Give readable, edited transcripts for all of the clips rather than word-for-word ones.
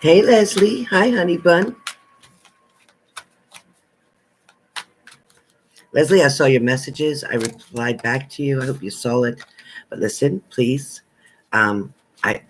Hey, Leslie. Hi, honey bun. Leslie, I saw your messages. I replied back to you. I hope you saw it. But listen, please.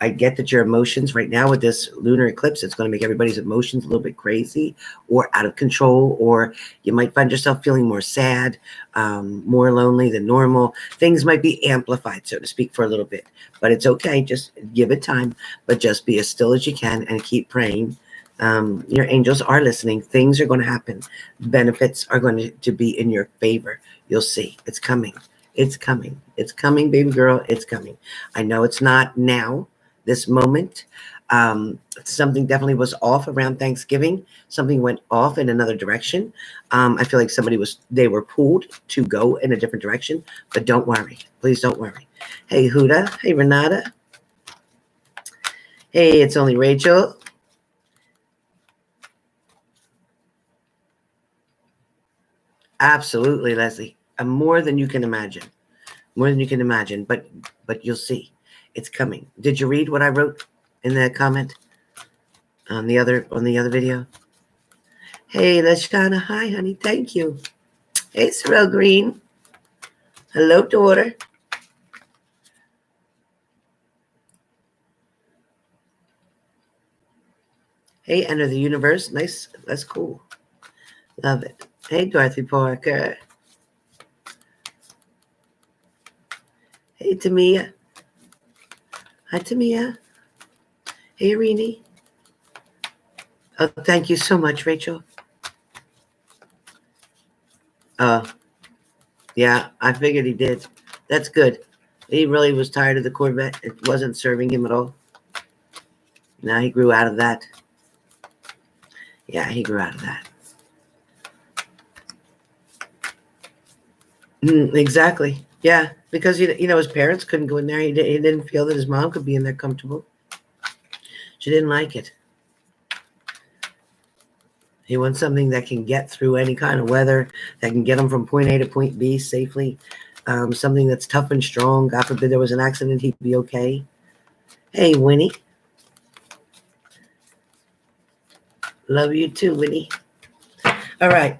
I get that your emotions right now with this lunar eclipse, it's going to make everybody's emotions a little bit crazy or out of control, or you might find yourself feeling more sad, more lonely than normal. Things might be amplified, so to speak, for a little bit. But it's okay. Just give it time. But just be as still as you can and keep praying. Your angels are listening. Things are going to happen. Benefits are going to be in your favor. You'll see. It's coming. It's coming. It's coming, baby girl. It's coming. I know it's not now, this moment. Something definitely was off around Thanksgiving. Something went off in another direction. I feel like they were pulled to go in a different direction, but don't worry. Please don't worry. Hey, Huda. Hey, Renata. Hey, it's only Rachel. Absolutely, Leslie. More than you can imagine. More than you can imagine. But you'll see. It's coming. Did you read what I wrote in the comment on the other video? Hey, Lashana. Hi, honey. Thank you. Hey, Sorrel Green. Hello, daughter. Hey, Enter the Universe. Nice. That's cool. Love it. Hey, Dorothy Parker. Hey, Tamia. Hi, Tamia. Hey, Irini. Oh, thank you so much, Rachel. Yeah, I figured he did. That's good. He really was tired of the Corvette. It wasn't serving him at all. Now he grew out of that. Yeah, he grew out of that. Exactly. Yeah, because his parents couldn't go in there. He didn't feel that his mom could be in there comfortable. She didn't like it. He wants something that can get through any kind of weather, that can get him from point A to point B safely. Something that's tough and strong. God forbid there was an accident, he'd be okay. Hey, Winnie. Love you too, Winnie. All right.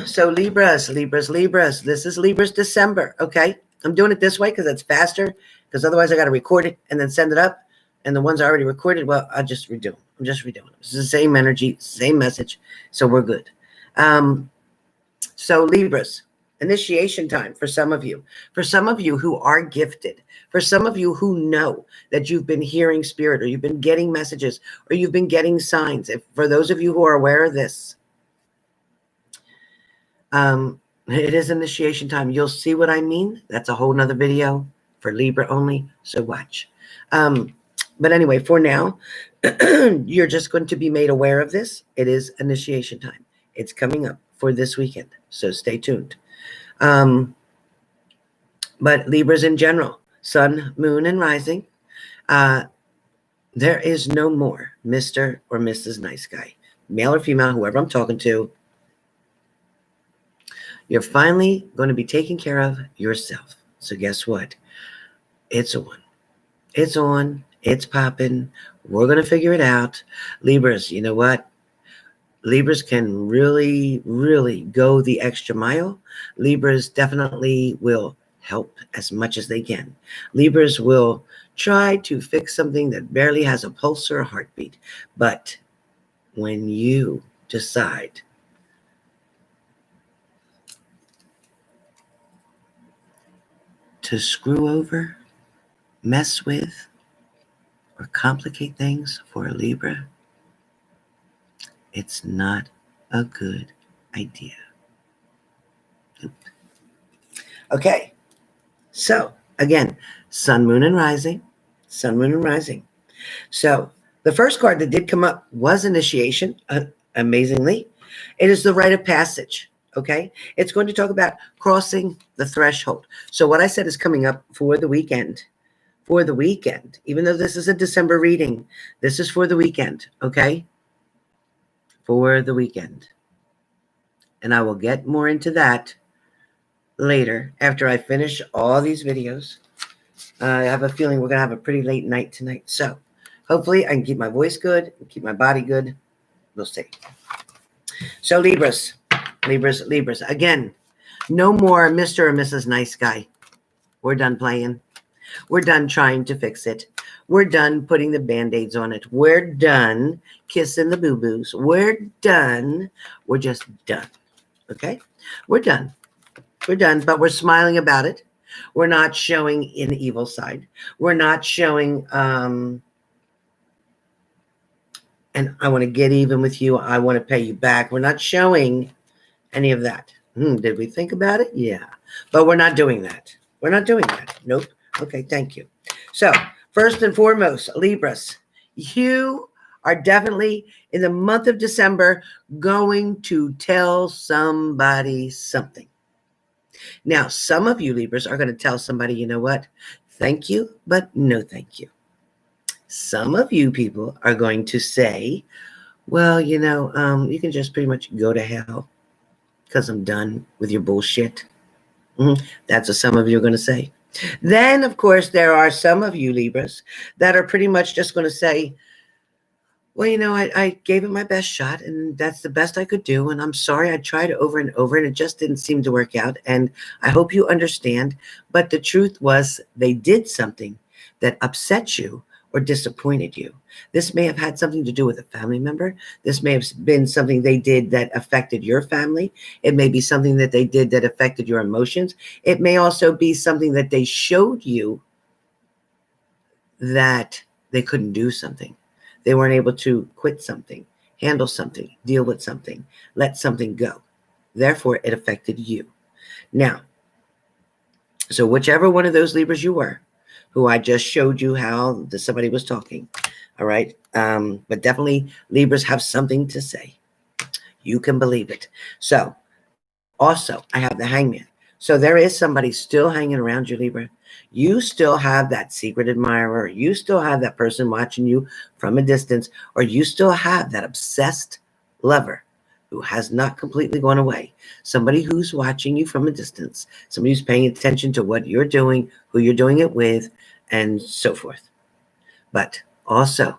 So Libras. This is Libra's December, okay? I'm doing it this way because it's faster, because otherwise I got to record it and then send it up. And the ones I already recorded, well, I'll just redo them. I'm just redoing them. It's the same energy, same message, so we're good. So Libras, initiation time for some of you. For some of you who are gifted, for some of you who know that you've been hearing spirit, or you've been getting messages, or you've been getting signs. For those of you who are aware of this, it is initiation time. You'll see what I mean. That's a whole nother video for Libra only, so watch. But anyway, for now, you're just going to be made aware of this. It is initiation time. It's coming up for this weekend, so stay tuned. But Libras in general, sun, moon, and rising, there is no more Mr. or Mrs. Nice Guy, male or female, whoever I'm talking to. You're finally going to be taking care of yourself. So guess what? It's on. It's on. It's popping. We're going to figure it out. Libras, you know what? Libras can really, really go the extra mile. Libras definitely will help as much as they can. Libras will try to fix something that barely has a pulse or a heartbeat. But when you decide to screw over, mess with, or complicate things for a Libra, it's not a good idea. Okay, so again, sun, moon, and rising. Sun, moon, and rising. So the first card that did come up was initiation, amazingly. It is the rite of passage, okay? It's going to talk about crossing the threshold. So what I said is coming up for the weekend. For the weekend, even though this is a December reading, this is for the weekend, okay? For the weekend. And I will get more into that later after I finish all these videos. I have a feeling we're going to have a pretty late night tonight. So Hopefully I can keep my voice good, keep my body good. We'll see. So Libras. Again, no more Mr. or Mrs. Nice Guy. We're done playing. We're done trying to fix it. We're done putting the Band-Aids on it. We're done kissing the boo-boos. We're done. We're just done. Okay? We're done. We're done, but we're smiling about it. We're not showing an evil side. We're not showing, and I want to get even with you. I want to pay you back. We're not showing any of that. Did we think about it? Yeah. But we're not doing that. We're not doing that. Nope. Okay, thank you. So, first and foremost, Libras, you are definitely in the month of December going to tell somebody something. Now, some of you Libras are going to tell somebody, you know what? Thank you, but no thank you. Some of you people are going to say, well, you know, you can just pretty much go to hell because I'm done with your bullshit. That's what some of you are going to say. Then, of course, there are some of you Libras that are pretty much just going to say, well, you know, I gave it my best shot, and that's the best I could do. And I'm sorry, I tried over and over, and it just didn't seem to work out. And I hope you understand. But the truth was they did something that upset you or disappointed you. This may have had something to do with a family member. This may have been something they did that affected your family. It may be something that they did that affected your emotions. It may also be something that they showed you that they couldn't do something. They weren't able to quit something, handle something, deal with something, let something go. Therefore, it affected you. Now, so whichever one of those Libras you were, who I just showed you how somebody was talking, all right? But definitely Libras have something to say. You can believe it. So also, I have the Hangman. So there is somebody still hanging around you, Libra. You still have that secret admirer. You still have that person watching you from a distance, or you still have that obsessed lover who has not completely gone away. Somebody who's watching you from a distance. Somebody who's paying attention to what you're doing, who you're doing it with, and so forth. But also,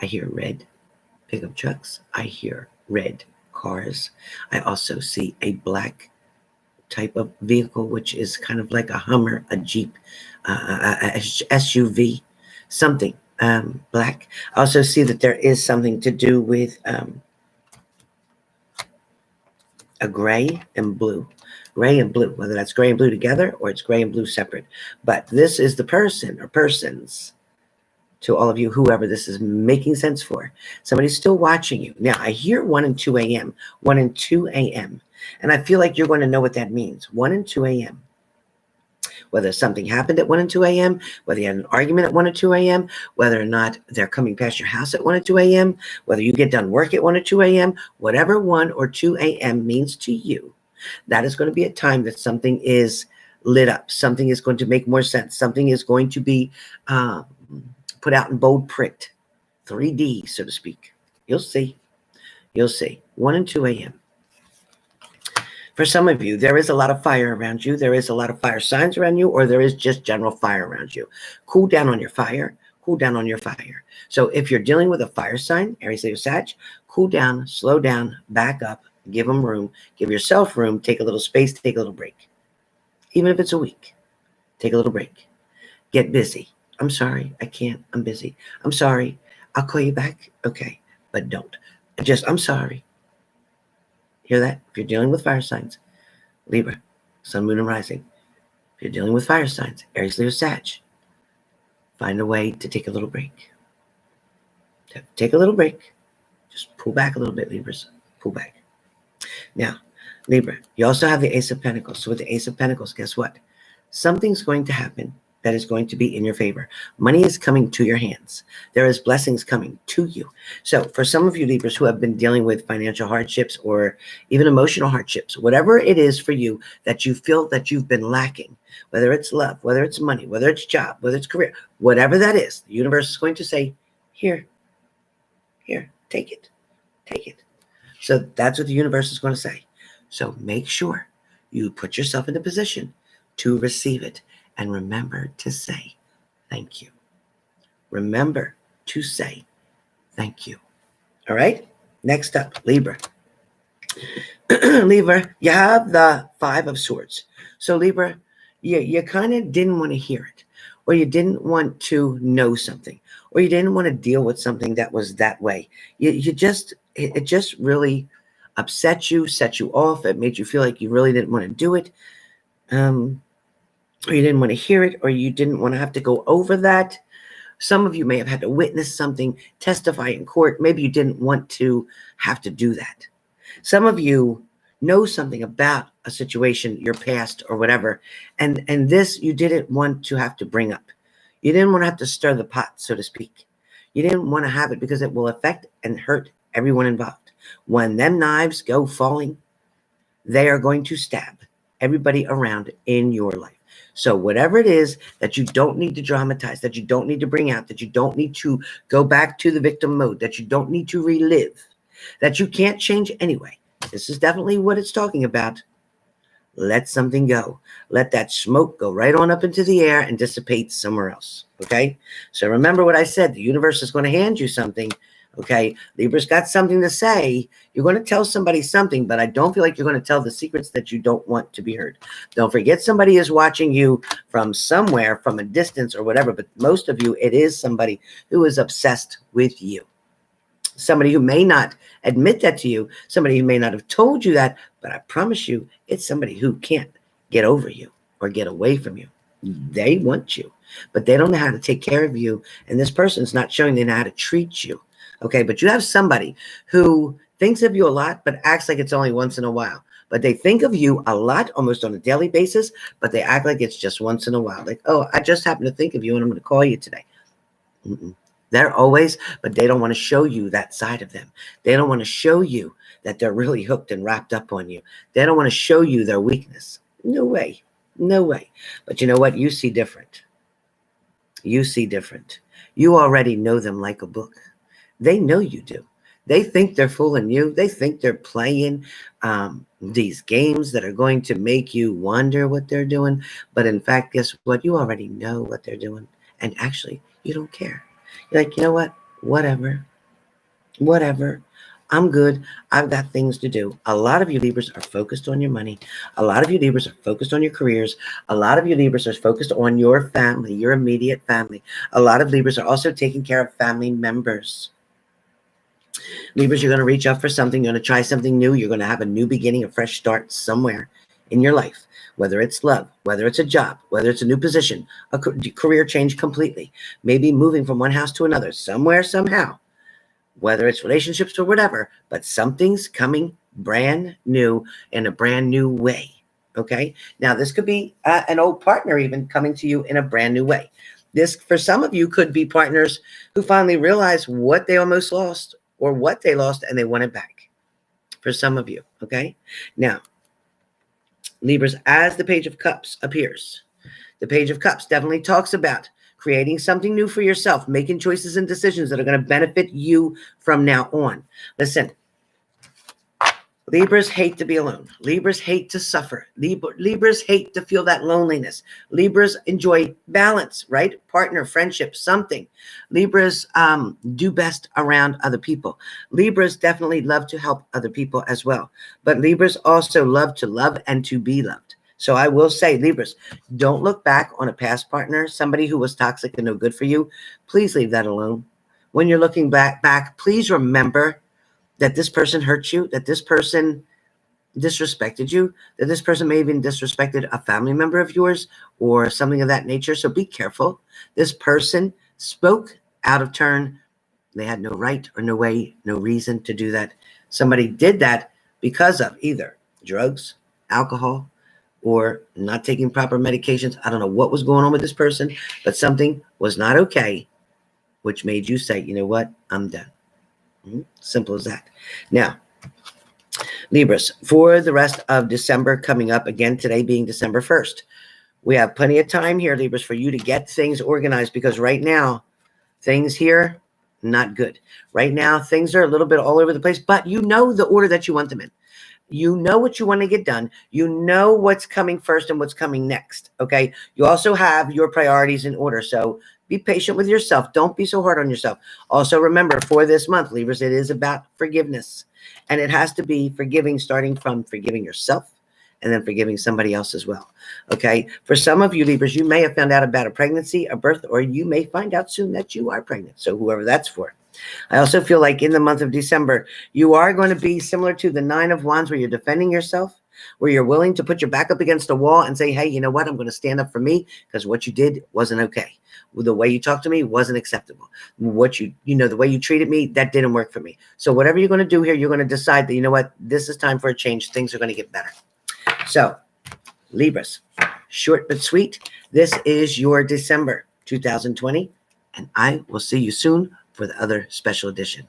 I hear red pickup trucks. I hear red cars. I also see a black type of vehicle, which is kind of like a Hummer, a Jeep, a SUV, something black. I also see that there is something to do with a gray and blue. Gray and blue, whether that's gray and blue together or it's gray and blue separate. But this is the person or persons, to all of you, whoever this is making sense for. Somebody's still watching you. Now, I hear 1 and 2 a.m., 1 and 2 a.m., and I feel like you're going to know what that means. 1 and 2 a.m. Whether something happened at 1 and 2 a.m., whether you had an argument at 1 or 2 a.m., whether or not they're coming past your house at 1 or 2 a.m., whether you get done work at 1 or 2 a.m., whatever 1 or 2 a.m. means to you, that is going to be a time that something is lit up. Something is going to make more sense. Something is going to be put out in bold print, 3D, so to speak. You'll see. You'll see. 1 and 2 a.m. For some of you, there is a lot of fire around you. There is a lot of fire signs around you, or there is just general fire around you. Cool down on your fire. Cool down on your fire. So if you're dealing with a fire sign, Aries, Leo, Sag, cool down, slow down, back up, give them room, give yourself room, take a little space, take a little break. Even if it's a week, take a little break. Get busy. I'm sorry, I can't. I'm busy. I'm sorry. I'll call you back. Okay, but don't. I'm sorry. Hear that? If you're dealing with fire signs, Libra, Sun, Moon, and Rising. If you're dealing with fire signs, Aries, Leo, Sag, find a way to take a little break. Take a little break. Just pull back a little bit, Libras. Pull back. Now, Libra, you also have the Ace of Pentacles. So with the Ace of Pentacles, guess what? Something's going to happen that is going to be in your favor. Money is coming to your hands. There is blessings coming to you. So for some of you Libras who have been dealing with financial hardships or even emotional hardships, whatever it is for you that you feel that you've been lacking, whether it's love, whether it's money, whether it's job, whether it's career, whatever that is, the universe is going to say, here, take it, take it. So that's what the universe is going to say. So make sure you put yourself in a position to receive it. And remember to say thank you. remember to say thank you. All right? Next up, Libra. Libra, you have the Five of Swords. So Libra, you kind of didn't want to hear it, or you didn't want to know something, or you didn't want to deal with something that was that way. It just really upset you, set you off. It made you feel like you really didn't want to do it, or you didn't want to hear it, or you didn't want to have to go over that. Some of you may have had to witness something, testify in court. Maybe you didn't want to have to do that. Some of you know something about a situation, your past or whatever, and this you didn't want to have to bring up. You didn't want to have to stir the pot, so to speak. You didn't want to have it because it will affect and hurt everyone involved. When them knives go falling, they are going to stab everybody around in your life. So whatever it is that you don't need to dramatize, that you don't need to bring out, that you don't need to go back to the victim mode, that you don't need to relive, that you can't change anyway. This is definitely what it's talking about. Let something go. Let that smoke go right on up into the air and dissipate somewhere else. Okay? So remember what I said. The universe is going to hand you something. Okay? Libra's got something to say. You're going to tell somebody something, but I don't feel like you're going to tell the secrets that you don't want to be heard. Don't forget, somebody is watching you from somewhere, from a distance or whatever, but most of you, it is somebody who is obsessed with you. Somebody who may not admit that to you, somebody who may not have told you that, but I promise you, it's somebody who can't get over you or get away from you. They want you, but they don't know how to take care of you, and this person's not showing they know how to treat you. Okay, but you have somebody who thinks of you a lot, but acts like it's only once in a while. But they think of you a lot, almost on a daily basis, but they act like it's just once in a while. Like, oh, I just happened to think of you, and I'm going to call you today. They're always, but they don't want to show you that side of them. They don't want to show you that they're really hooked and wrapped up on you. They don't want to show you their weakness. No way. No way. But you know what? You see different. You see different. You already know them like a book. They know you do. They think they're fooling you. They think they're playing these games that are going to make you wonder what they're doing. But in fact, guess what? You already know what they're doing. And actually, you don't care. You're like, you know what? Whatever. I'm good. I've got things to do. A lot of you Libras are focused on your money. A lot of you Libras are focused on your careers. A lot of you Libras are focused on your family, your immediate family. A lot of Libras are also taking care of family members. Libras, you're going to reach out for something. You're going to try something new. You're going to have a new beginning, a fresh start somewhere in your life, whether it's love, whether it's a job, whether it's a new position, a career change completely, maybe moving from one house to another, somewhere, somehow, whether it's relationships or whatever, but something's coming brand new in a brand new way. Okay. Now, this could be an old partner even coming to you in a brand new way. This, for some of you, could be partners who finally realize what they almost lost or what they lost and they want it back. For some of you. Okay. Now, Libras, as the Page of Cups appears, the Page of Cups definitely talks about creating something new for yourself, making choices and decisions that are going to benefit you from now on. Listen, Libras hate to be alone. Libras hate to suffer. Libras hate to feel that loneliness. Libras enjoy balance, right? Partner, friendship, something. Libras do best around other people. Libras definitely love to help other people as well. But Libras also love to love and to be loved. So I will say, Libras, don't look back on a past partner, somebody who was toxic and no good for you. Please leave that alone. When you're looking back, please remember that this person hurt you, that this person disrespected you, that this person may have even disrespected a family member of yours or something of that nature. So be careful. This person spoke out of turn. They had no right or no way, no reason to do that. Somebody did that because of either drugs, alcohol, or not taking proper medications. I don't know what was going on with this person, but something was not okay, which made you say, you know what, I'm done. Simple as that. Now, Libras, for the rest of December coming up, again, today being December 1st, we have plenty of time here, Libras, for you to get things organized, because right now, things here, not good. Right now, things are a little bit all over the place, but you know the order that you want them in. You know what you want to get done. You know what's coming first and what's coming next, okay? You also have your priorities in order, so Be patient with yourself. Don't be so hard on yourself. Also, remember, for this month, Libras, it is about forgiveness. And it has to be forgiving, starting from forgiving yourself and then forgiving somebody else as well. Okay? For some of you, Libras, you may have found out about a pregnancy, a birth, or you may find out soon that you are pregnant. So whoever that's for. I also feel like in the month of December, you are going to be similar to the Nine of Wands, where you're defending yourself, where you're willing to put your back up against a wall and say, hey, you know what? I'm going to stand up for me because what you did wasn't okay. The way you talked to me wasn't acceptable. What the way you treated me, that didn't work for me. So whatever you're going to do here, you're going to decide that, you know what? This is time for a change. Things are going to get better. So Libras, short but sweet. This is your December 2020, and I will see you soon for the other special edition.